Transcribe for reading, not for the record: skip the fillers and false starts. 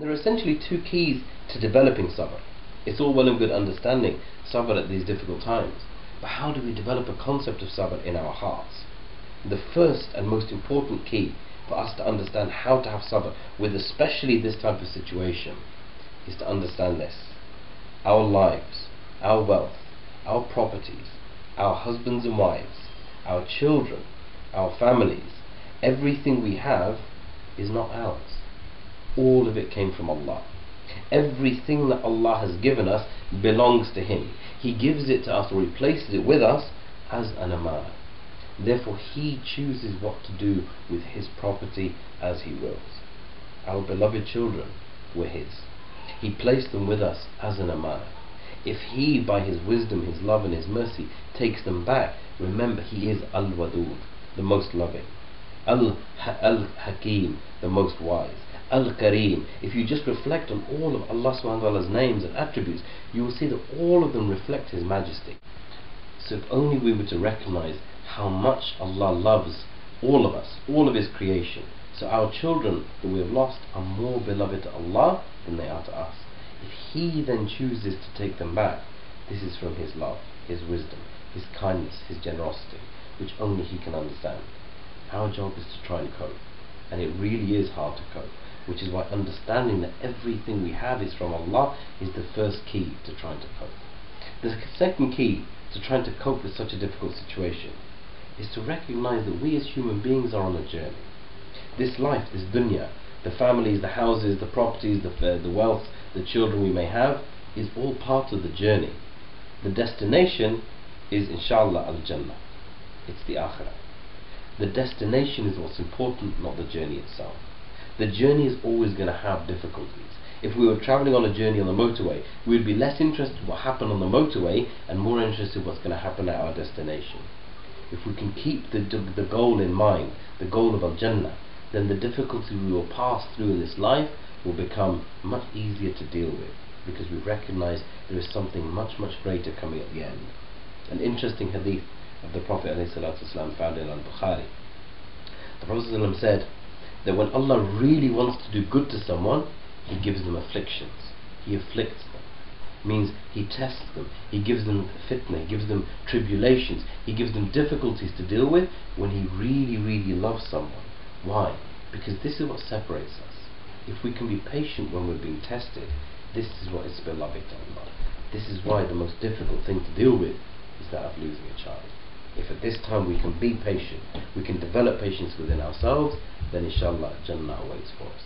And there are essentially two keys to developing sabr. It's all well and good understanding sabr at these difficult times, but how do we develop a concept of sabr in our hearts? The first and most important key for us to understand how to have sabr with especially this type of situation is to understand this. Our lives, our wealth, our properties, our husbands and wives, our children, our families, everything we have is not ours. All of it came from Allah. Everything that Allah has given us belongs to Him. He gives it to us, or He places it with us as an amana. Therefore He chooses what to do with His property as He wills. Our beloved children were His. He placed them with us as an amana. If He, by His wisdom, His love and His mercy, takes them back, remember He is Al-Wadud, the most loving, Al-Hakim, the most wise, Al-Kareem. If you just reflect on all of Allah subhanahu wa ta'ala's names and attributes, you will see that all of them reflect His majesty. So if only we were to recognize how much Allah loves all of us, all of His creation. So our children that we have lost are more beloved to Allah than they are to us. If He then chooses to take them back, this is from His love, His wisdom, His kindness, His generosity, which only He can understand. Our job is to try and cope, and it really is hard to cope, which is why understanding that everything we have is from Allah is the first key to trying to cope. The second key to trying to cope with such a difficult situation is to recognize that we as human beings are on a journey. This life, this dunya, the families, the houses, the properties, the wealth, the children we may have, is all part of the journey. The destination is inshallah al-Jannah. It's the Akhirah. The destination is what's important, not the journey itself. The journey is always going to have difficulties. If we were travelling on a journey on the motorway, we would be less interested in what happened on the motorway and more interested in what's going to happen at our destination. If we can keep the goal in mind, the goal of al-Jannah, then the difficulty we will pass through in this life will become much easier to deal with, because we recognize there is something much, much greater coming at the end. An interesting hadith of the Prophet ﷺ found in Al-Bukhari. The Prophet ﷺ said that when Allah really wants to do good to someone, He gives them afflictions. He afflicts them. Means He tests them. He gives them fitna. He gives them tribulations. He gives them difficulties to deal with when He really, really loves someone. Why? Because this is what separates us. If we can be patient when we're being tested, this is what is beloved to Allah. This is why the most difficult thing to deal with is that of losing a child. If at this time we can be patient, we can develop patience within ourselves, then inshallah Jannah awaits for us.